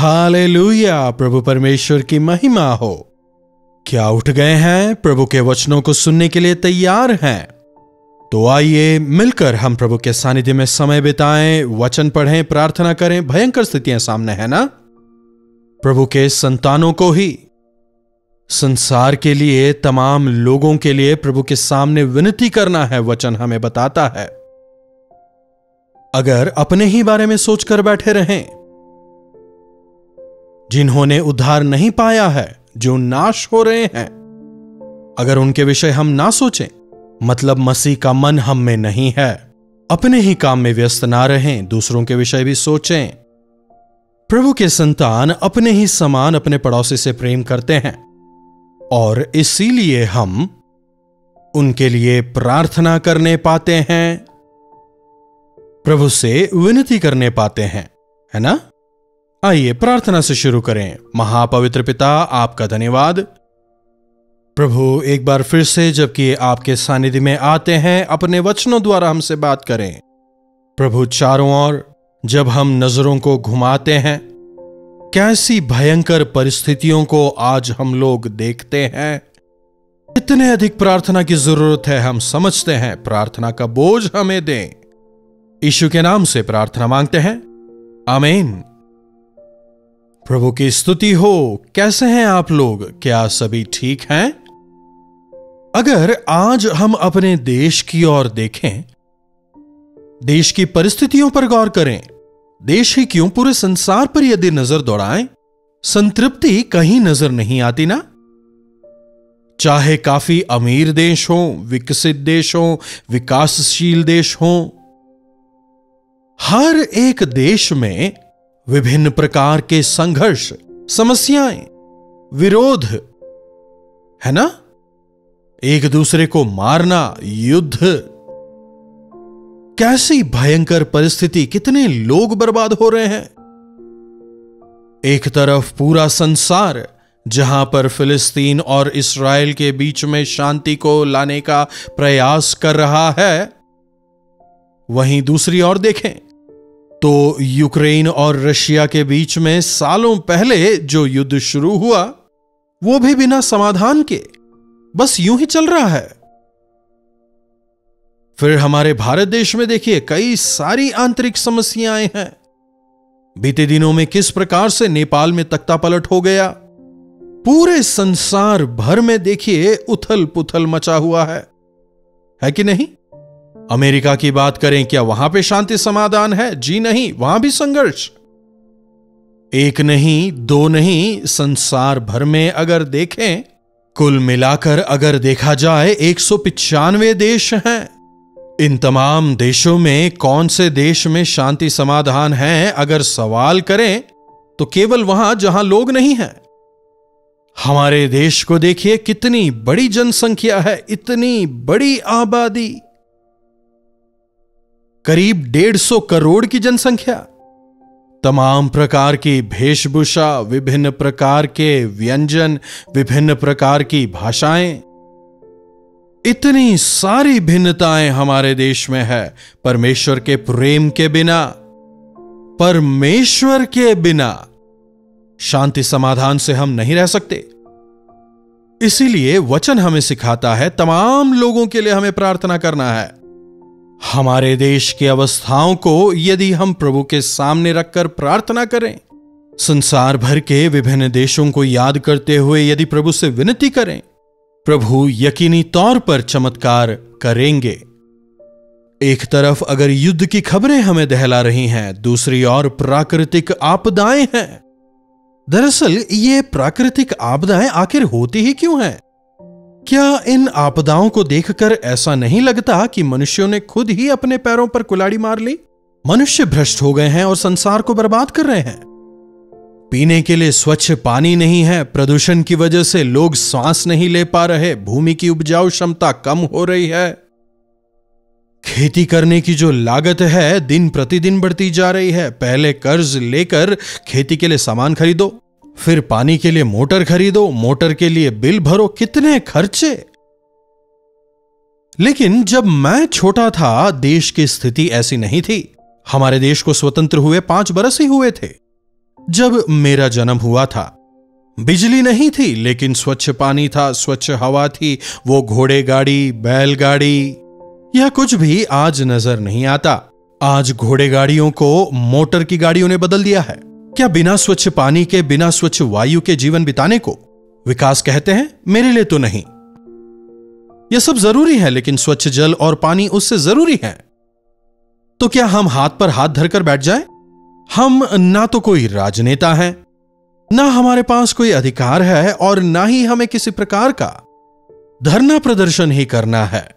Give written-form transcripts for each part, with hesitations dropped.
Hallelujah, प्रभु परमेश्वर की महिमा हो। क्या उठ गए हैं? प्रभु के वचनों को सुनने के लिए तैयार हैं? तो आइए मिलकर हम प्रभु के सानिध्य में समय बिताएं, वचन पढ़ें, प्रार्थना करें। भयंकर स्थितियां सामने है ना? प्रभु के संतानों को ही, संसार के लिए, तमाम लोगों के लिए प्रभु के सामने विनती करना है। वचन हमें बताता है, अगर अपने ही बारे में सोचकर बैठे रहें, जिन्होंने उद्धार नहीं पाया है, जो नाश हो रहे हैं, अगर उनके विषय हम ना सोचें, मतलब मसीह का मन हम में नहीं है, अपने ही काम में व्यस्त ना रहें, दूसरों के विषय भी सोचें। प्रभु के संतान अपने ही समान अपने पड़ोसी से प्रेम करते हैं और इसीलिए हम उनके लिए प्रार्थना करने पाते हैं, प्रभु से विनती करने पाते हैं, है ना? आइए प्रार्थना से शुरू करें। महापवित्र पिता, आपका धन्यवाद प्रभु, एक बार फिर से जबकि आपके सानिध्य में आते हैं, अपने वचनों द्वारा हमसे बात करें। प्रभु, चारों ओर जब हम नजरों को घुमाते हैं, कैसी भयंकर परिस्थितियों को आज हम लोग देखते हैं, कितने अधिक प्रार्थना की जरूरत है हम समझते हैं। प्रार्थना का बोझ हमें दें, यीशु के नाम से प्रार्थना मांगते हैं, आमीन। प्रभु की स्तुति हो। कैसे हैं आप लोग? क्या सभी ठीक हैं? अगर आज हम अपने देश की ओर देखें, देश की परिस्थितियों पर गौर करें, देश ही क्यों, पूरे संसार पर यदि नजर दौड़ाएं, संतृप्ति कहीं नजर नहीं आती ना? चाहे काफी अमीर देश हो, विकसित देश हो, विकासशील देश हो, हर एक देश में विभिन्न प्रकार के संघर्ष, समस्याएं, विरोध, है ना? एक दूसरे को मारना, युद्ध, कैसी भयंकर परिस्थिति, कितने लोग बर्बाद हो रहे हैं। एक तरफ पूरा संसार जहां पर फिलिस्तीन और इस्राएल के बीच में शांति को लाने का प्रयास कर रहा है, वहीं दूसरी ओर देखें तो यूक्रेन और रशिया के बीच में सालों पहले जो युद्ध शुरू हुआ, वो भी बिना समाधान के बस यूं ही चल रहा है। फिर हमारे भारत देश में देखिए, कई सारी आंतरिक समस्याएं हैं। बीते दिनों में किस प्रकार से नेपाल में तख्ता पलट हो गया, पूरे संसार भर में देखिए उथल पुथल मचा हुआ है कि नहीं? अमेरिका की बात करें, क्या वहां पे शांति समाधान है? जी नहीं, वहां भी संघर्ष। एक नहीं, दो नहीं, संसार भर में अगर देखें, कुल मिलाकर अगर देखा जाए 195 देश हैं। इन तमाम देशों में कौन से देश में शांति समाधान है अगर सवाल करें, तो केवल वहां जहां लोग नहीं हैं। हमारे देश को देखिए, कितनी बड़ी जनसंख्या है, इतनी बड़ी आबादी, करीब 150 करोड़ की जनसंख्या, तमाम प्रकार की वेशभूषा, विभिन्न प्रकार के व्यंजन, विभिन्न प्रकार की भाषाएं, इतनी सारी भिन्नताएं हमारे देश में है। परमेश्वर के प्रेम के बिना, परमेश्वर के बिना शांति समाधान से हम नहीं रह सकते। इसीलिए वचन हमें सिखाता है, तमाम लोगों के लिए हमें प्रार्थना करना है। हमारे देश की अवस्थाओं को यदि हम प्रभु के सामने रखकर प्रार्थना करें, संसार भर के विभिन्न देशों को याद करते हुए यदि प्रभु से विनती करें, प्रभु यकीनी तौर पर चमत्कार करेंगे। एक तरफ अगर युद्ध की खबरें हमें दहला रही हैं, दूसरी ओर प्राकृतिक आपदाएं हैं। दरअसल ये प्राकृतिक आपदाएं आखिर होती ही क्यों हैं? क्या इन आपदाओं को देखकर ऐसा नहीं लगता कि मनुष्यों ने खुद ही अपने पैरों पर कुल्हाड़ी मार ली? मनुष्य भ्रष्ट हो गए हैं और संसार को बर्बाद कर रहे हैं। पीने के लिए स्वच्छ पानी नहीं है, प्रदूषण की वजह से लोग सांस नहीं ले पा रहे, भूमि की उपजाऊ क्षमता कम हो रही है, खेती करने की जो लागत है दिन प्रतिदिन बढ़ती जा रही है। पहले कर्ज लेकर खेती के लिए सामान खरीदो, फिर पानी के लिए मोटर खरीदो, मोटर के लिए बिल भरो, कितने खर्चे। लेकिन जब मैं छोटा था, देश की स्थिति ऐसी नहीं थी। हमारे देश को स्वतंत्र हुए 5 बरस ही हुए थे। जब मेरा जन्म हुआ था, बिजली नहीं थी, लेकिन स्वच्छ पानी था, स्वच्छ हवा थी। वो घोड़े गाड़ी, बैलगाड़ी, यह कुछ भी आज नजर नहीं आता। आज घोड़े गाड़ियों को मोटर की गाड़ियों ने बदल दिया है। क्या बिना स्वच्छ पानी के, बिना स्वच्छ वायु के जीवन बिताने को विकास कहते हैं? मेरे लिए तो नहीं। यह सब जरूरी है, लेकिन स्वच्छ जल और पानी उससे जरूरी है। तो क्या हम हाथ पर हाथ धरकर बैठ जाएं? हम ना तो कोई राजनेता हैं, ना हमारे पास कोई अधिकार है, और ना ही हमें किसी प्रकार का धरना प्रदर्शन ही करना है।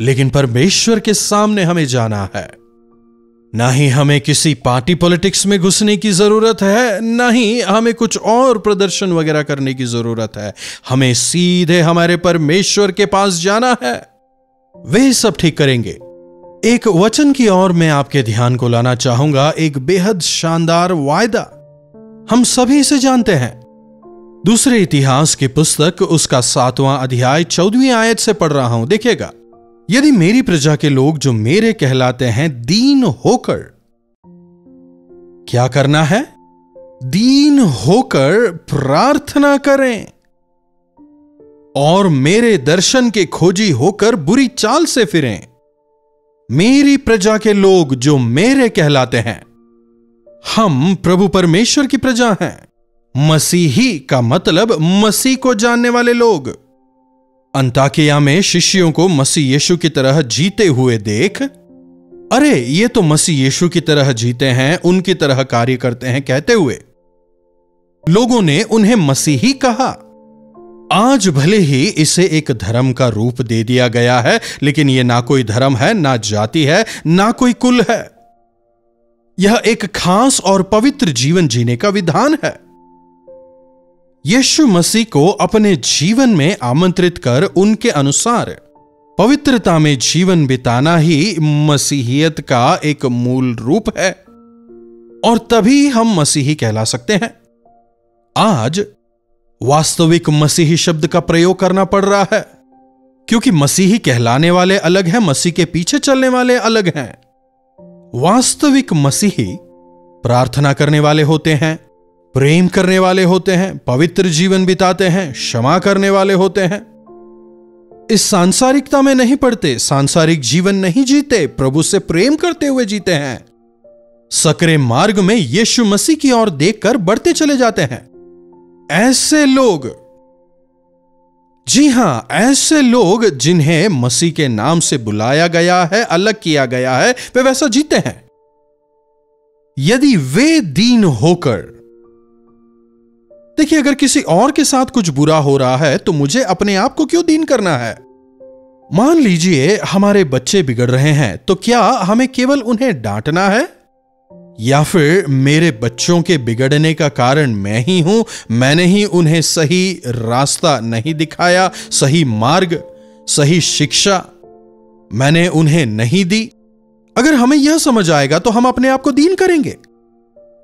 लेकिन परमेश्वर के सामने हमें जाना है। ना ही हमें किसी पार्टी पॉलिटिक्स में घुसने की जरूरत है, ना ही हमें कुछ और प्रदर्शन वगैरह करने की जरूरत है। हमें सीधे हमारे परमेश्वर के पास जाना है, वे सब ठीक करेंगे। एक वचन की ओर मैं आपके ध्यान को लाना चाहूंगा, एक बेहद शानदार वायदा हम सभी से जानते हैं। दूसरे इतिहास की पुस्तक, उसका 7वां अध्याय 14वीं आयत से पढ़ रहा हूं। देखिएगा, यदि मेरी प्रजा के लोग जो मेरे कहलाते हैं दीन होकर, क्या करना है? दीन होकर प्रार्थना करें और मेरे दर्शन के खोजी होकर बुरी चाल से फिरें। मेरी प्रजा के लोग जो मेरे कहलाते हैं, हम प्रभु परमेश्वर की प्रजा हैं। मसीही का मतलब मसीह को जानने वाले लोग। अंताकिया में शिष्यों को मसीह यीशु की तरह जीते हुए देख, अरे ये तो मसीह यीशु की तरह जीते हैं, उनकी तरह कार्य करते हैं कहते हुए लोगों ने उन्हें मसीही कहा। आज भले ही इसे एक धर्म का रूप दे दिया गया है, लेकिन यह ना कोई धर्म है, ना जाति है, ना कोई कुल है। यह एक खास और पवित्र जीवन जीने का विधान है। यीशु मसीह को अपने जीवन में आमंत्रित कर उनके अनुसार पवित्रता में जीवन बिताना ही मसीहियत का एक मूल रूप है, और तभी हम मसीही कहला सकते हैं। आज वास्तविक मसीही शब्द का प्रयोग करना पड़ रहा है, क्योंकि मसीही कहलाने वाले अलग हैं, मसीह के पीछे चलने वाले अलग हैं। वास्तविक मसीही प्रार्थना करने वाले होते हैं, प्रेम करने वाले होते हैं, पवित्र जीवन बिताते हैं, क्षमा करने वाले होते हैं। इस सांसारिकता में नहीं पड़ते, सांसारिक जीवन नहीं जीते, प्रभु से प्रेम करते हुए जीते हैं। सकरे मार्ग में यीशु मसीह की ओर देखकर बढ़ते चले जाते हैं। ऐसे लोग, जी हां, ऐसे लोग जिन्हें मसीह के नाम से बुलाया गया है, अलग किया गया है, वे वैसा जीते हैं। यदि वे दीन होकर, देखिए, अगर किसी और के साथ कुछ बुरा हो रहा है तो मुझे अपने आप को क्यों दीन करना है? मान लीजिए हमारे बच्चे बिगड़ रहे हैं, तो क्या हमें केवल उन्हें डांटना है? या फिर मेरे बच्चों के बिगड़ने का कारण मैं ही हूं, मैंने ही उन्हें सही रास्ता नहीं दिखाया, सही मार्ग, सही शिक्षा मैंने उन्हें नहीं दी? अगर हमें यह समझ आएगा तो हम अपने आप को दीन करेंगे।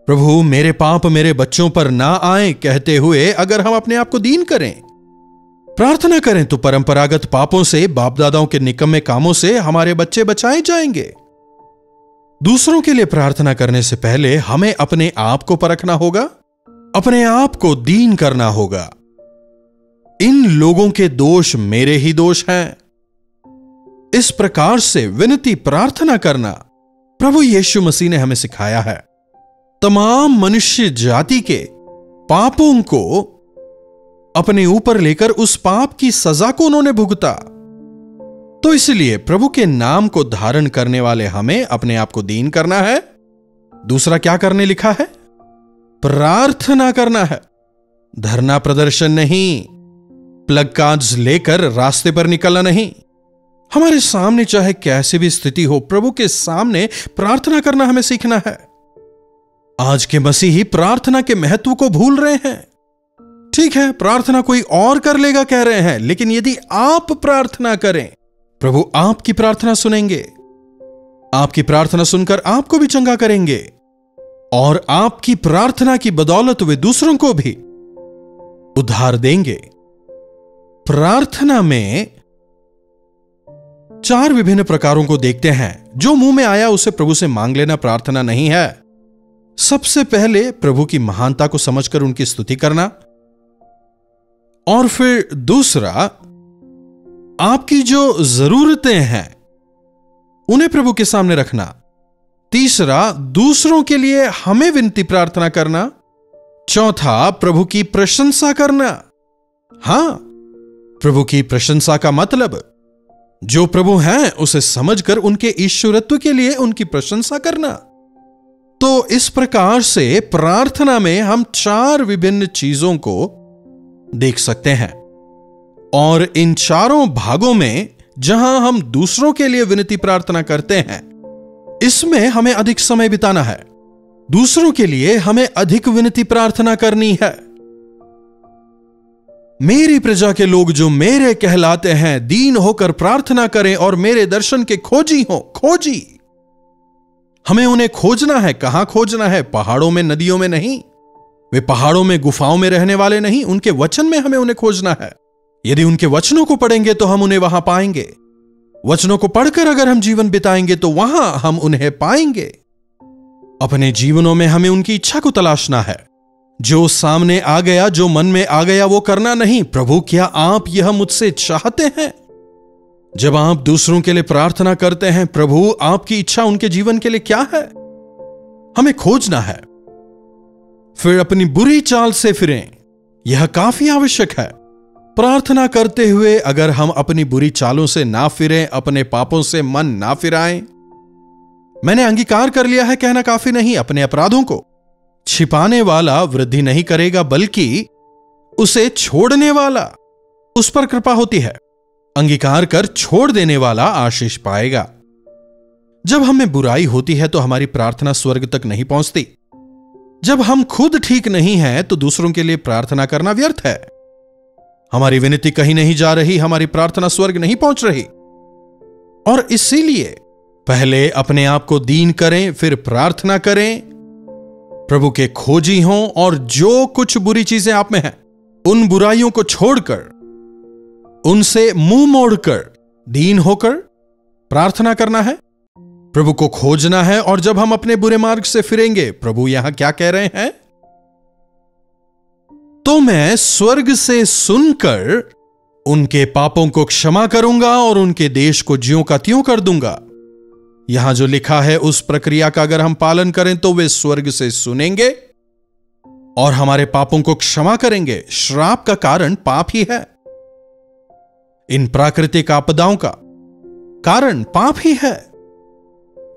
प्रभु मेरे पाप मेरे बच्चों पर ना आए कहते हुए अगर हम अपने आप को दीन करें, प्रार्थना करें, तो परंपरागत पापों से, बाप दादाओं के निकम्मे कामों से हमारे बच्चे बचाए जाएंगे। दूसरों के लिए प्रार्थना करने से पहले हमें अपने आप को परखना होगा, अपने आप को दीन करना होगा। इन लोगों के दोष मेरे ही दोष हैं। इस प्रकार से विनती प्रार्थना करना प्रभु यीशु मसीह ने हमें सिखाया है। तमाम मनुष्य जाति के पापों को अपने ऊपर लेकर उस पाप की सजा को उन्होंने भुगता। तो इसलिए प्रभु के नाम को धारण करने वाले हमें अपने आप को दीन करना है। दूसरा क्या करने लिखा है? प्रार्थना करना है। धरना प्रदर्शन नहीं, प्लग कार्ड्स लेकर रास्ते पर निकलना नहीं। हमारे सामने चाहे कैसी भी स्थिति हो, प्रभु के सामने प्रार्थना करना हमें सीखना है। आज के मसीही प्रार्थना के महत्व को भूल रहे हैं। ठीक है, प्रार्थना कोई और कर लेगा कह रहे हैं, लेकिन यदि आप प्रार्थना करें, प्रभु आपकी प्रार्थना सुनेंगे। आपकी प्रार्थना सुनकर आपको भी चंगा करेंगे, और आपकी प्रार्थना की बदौलत वे दूसरों को भी उद्धार देंगे। प्रार्थना में 4 विभिन्न प्रकारों को देखते हैं। जो मुंह में आया उसे प्रभु से मांग लेना प्रार्थना नहीं है। सबसे पहले प्रभु की महानता को समझकर उनकी स्तुति करना, और फिर दूसरा, आपकी जो जरूरतें हैं उन्हें प्रभु के सामने रखना। तीसरा, दूसरों के लिए हमें विनती प्रार्थना करना। चौथा, प्रभु की प्रशंसा करना। हां, प्रभु की प्रशंसा का मतलब जो प्रभु हैं उसे समझकर उनके ईश्वरत्व के लिए उनकी प्रशंसा करना। तो इस प्रकार से प्रार्थना में हम 4 विभिन्न चीजों को देख सकते हैं, और इन चारों भागों में जहां हम दूसरों के लिए विनती प्रार्थना करते हैं, इसमें हमें अधिक समय बिताना है। दूसरों के लिए हमें अधिक विनती प्रार्थना करनी है। मेरी प्रजा के लोग जो मेरे कहलाते हैं दीन होकर प्रार्थना करें और मेरे दर्शन के खोजी हों। खोजी, हमें उन्हें खोजना है। कहां खोजना है? पहाड़ों में, नदियों में नहीं। वे पहाड़ों में, गुफाओं में रहने वाले नहीं। उनके वचन में हमें उन्हें खोजना है। यदि उनके वचनों को पढ़ेंगे तो हम उन्हें वहां पाएंगे। वचनों को पढ़कर अगर हम जीवन बिताएंगे तो वहां हम उन्हें पाएंगे। अपने जीवनों में हमें उनकी इच्छा को तलाशना है। जो सामने आ गया, जो मन में आ गया, वो करना नहीं। प्रभु, क्या आप यह मुझसे चाहते हैं? जब आप दूसरों के लिए प्रार्थना करते हैं, प्रभु आपकी इच्छा उनके जीवन के लिए क्या है? हमें खोजना है। फिर अपनी बुरी चाल से फिरें। यह काफी आवश्यक है। प्रार्थना करते हुए अगर हम अपनी बुरी चालों से ना फिरें, अपने पापों से मन ना फिराएं, मैंने अंगीकार कर लिया है कहना काफी नहीं। अपने अपराधों को छिपाने वाला वृद्धि नहीं करेगा, बल्कि उसे छोड़ने वाला, उस पर कृपा होती है। अंगीकार कर छोड़ देने वाला आशीष पाएगा। जब हमें बुराई होती है तो हमारी प्रार्थना स्वर्ग तक नहीं पहुंचती। जब हम खुद ठीक नहीं हैं तो दूसरों के लिए प्रार्थना करना व्यर्थ है। हमारी विनती कहीं नहीं जा रही, हमारी प्रार्थना स्वर्ग नहीं पहुंच रही। और इसीलिए पहले अपने आप को दीन करें, फिर प्रार्थना करें, प्रभु के खोजी हों, और जो कुछ बुरी चीजें आप में हैं उन बुराइयों को छोड़कर, उनसे मुंह मोड़कर, दीन होकर प्रार्थना करना है, प्रभु को खोजना है। और जब हम अपने बुरे मार्ग से फिरेंगे, प्रभु यहां क्या कह रहे हैं? तो मैं स्वर्ग से सुनकर उनके पापों को क्षमा करूंगा और उनके देश को ज्यों का त्यों कर दूंगा। यहां जो लिखा है उस प्रक्रिया का अगर हम पालन करें तो वे स्वर्ग से सुनेंगे और हमारे पापों को क्षमा करेंगे। श्राप का कारण पाप ही है। इन प्राकृतिक आपदाओं का कारण पाप ही है।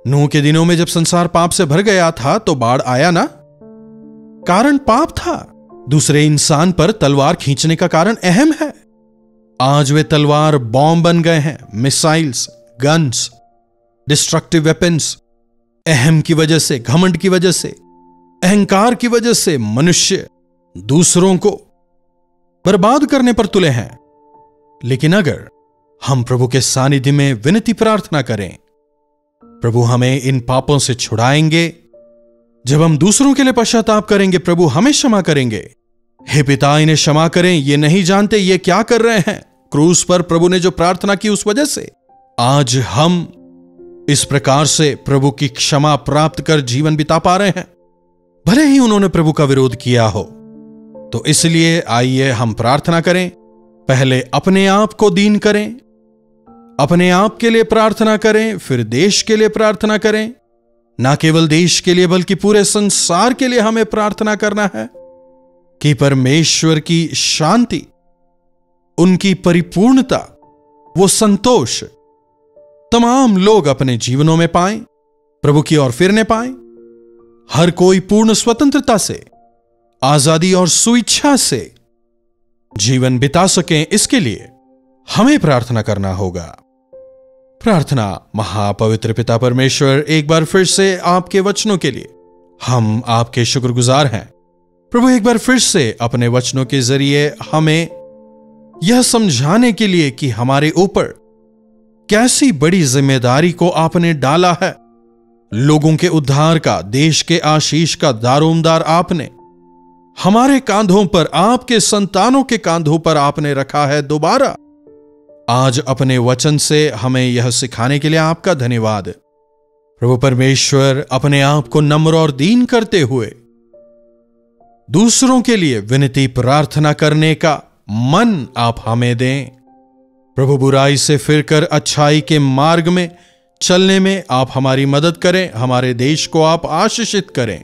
नूह के दिनों में जब संसार पाप से भर गया था तो बाढ़ आया ना, कारण पाप था। दूसरे इंसान पर तलवार खींचने का कारण अहम है। आज वे तलवार बॉम्ब बन गए हैं, मिसाइल्स, गन्स, डिस्ट्रक्टिव वेपन्स। अहम की वजह से, घमंड की वजह से, अहंकार की वजह से मनुष्य दूसरों को बर्बाद करने पर तुले हैं। लेकिन अगर हम प्रभु के सानिध्य में विनती प्रार्थना करें, प्रभु हमें इन पापों से छुड़ाएंगे। जब हम दूसरों के लिए पश्चाताप करेंगे, प्रभु हमें क्षमा करेंगे। हे पिता, इन्हें क्षमा करें, ये नहीं जानते ये क्या कर रहे हैं। क्रूस पर प्रभु ने जो प्रार्थना की उस वजह से आज हम इस प्रकार से प्रभु की क्षमा प्राप्त कर जीवन बिता पा रहे हैं, भले ही उन्होंने प्रभु का विरोध किया हो। तो इसलिए आइए हम प्रार्थना करें। पहले अपने आप को दीन करें, अपने आप के लिए प्रार्थना करें, फिर देश के लिए प्रार्थना करें। ना केवल देश के लिए बल्कि पूरे संसार के लिए हमें प्रार्थना करना है कि परमेश्वर की शांति, उनकी परिपूर्णता, वो संतोष तमाम लोग अपने जीवनों में पाएं, प्रभु की ओर फिरने पाएं। हर कोई पूर्ण स्वतंत्रता से, आजादी और सुइच्छा से जीवन बिता सकें, इसके लिए हमें प्रार्थना करना होगा। प्रार्थना। महापवित्र पिता परमेश्वर, एक बार फिर से आपके वचनों के लिए हम आपके शुक्रगुजार हैं। प्रभु, एक बार फिर से अपने वचनों के जरिए हमें यह समझाने के लिए कि हमारे ऊपर कैसी बड़ी जिम्मेदारी को आपने डाला है। लोगों के उद्धार का, देश के आशीष का दारोमदार आपने हमारे कांधों पर, आपके संतानों के कांधों पर आपने रखा है। दोबारा आज अपने वचन से हमें यह सिखाने के लिए आपका धन्यवाद। प्रभु परमेश्वर अपने आप को नम्र और दीन करते हुए दूसरों के लिए विनती प्रार्थना करने का मन आप हमें दें। प्रभु बुराई से फिरकर अच्छाई के मार्ग में चलने में आप हमारी मदद करें। हमारे देश को आप आशीषित करें।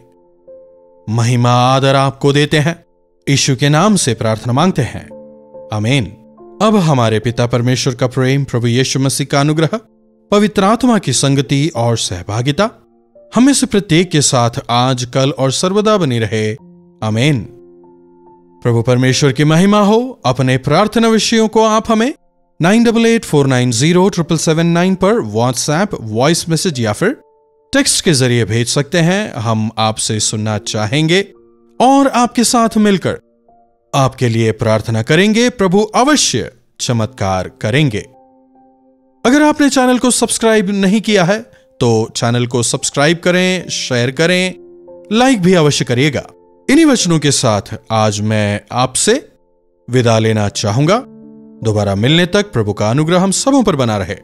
महिमा आदर आपको देते हैं, यीशु के नाम से प्रार्थना मांगते हैं, आमीन। अब हमारे पिता परमेश्वर का प्रेम, प्रभु यीशु मसीह का अनुग्रह, पवित्र आत्मा की संगति और सहभागिता हमें से प्रत्येक के साथ आज, कल और सर्वदा बनी रहे, आमीन। प्रभु परमेश्वर की महिमा हो। अपने प्रार्थना विषयों को आप हमें 9884907779 पर व्हाट्सएप वॉइस मैसेज या फिर टेक्स्ट के जरिए भेज सकते हैं। हम आपसे सुनना चाहेंगे और आपके साथ मिलकर आपके लिए प्रार्थना करेंगे। प्रभु अवश्य चमत्कार करेंगे। अगर आपने चैनल को सब्सक्राइब नहीं किया है तो चैनल को सब्सक्राइब करें, शेयर करें, लाइक भी अवश्य करिएगा। इन्हीं वचनों के साथ आज मैं आपसे विदा लेना चाहूंगा। दोबारा मिलने तक प्रभु का अनुग्रह हम सबों पर बना रहे।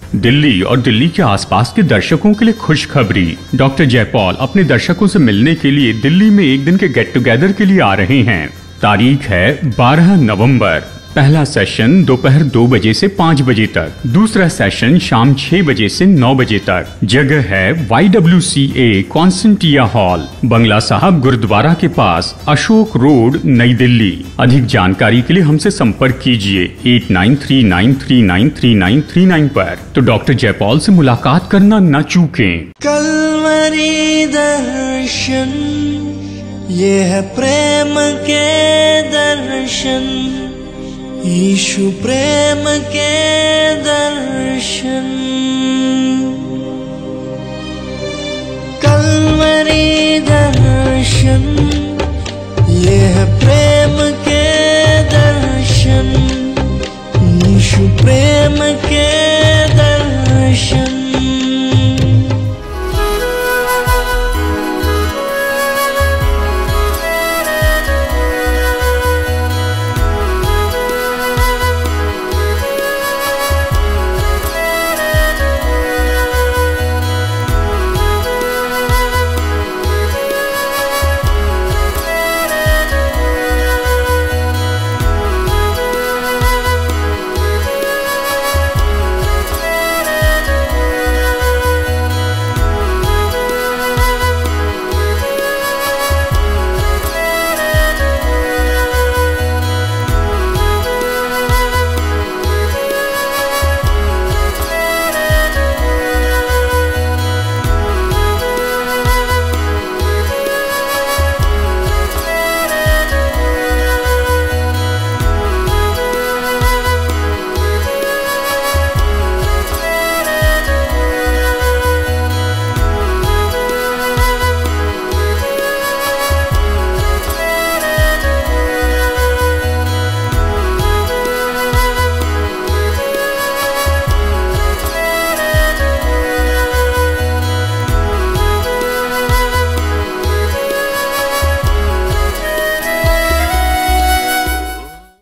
दिल्ली और दिल्ली के आसपास के दर्शकों के लिए खुशखबरी। डॉक्टर जयपॉल अपने दर्शकों से मिलने के लिए दिल्ली में एक दिन के गेट टुगेदर के लिए आ रहे हैं। तारीख है 12 नवंबर। पहला सेशन दोपहर 2 बजे से 5 बजे तक, दूसरा सेशन शाम 6 बजे से 9 बजे तक। जगह है YWCA कॉन्सेंटिया हॉल, बंगला साहब गुरुद्वारा के पास, अशोक रोड, नई दिल्ली। अधिक जानकारी के लिए हमसे संपर्क कीजिए 8939393939 पर। तो डॉक्टर जयपॉल से मुलाकात करना न चूकें। कलवरी दर्शन, ये है प्रेम के दर्शन, यीशु प्रेम के दर्शन। कलवरी दर्शन,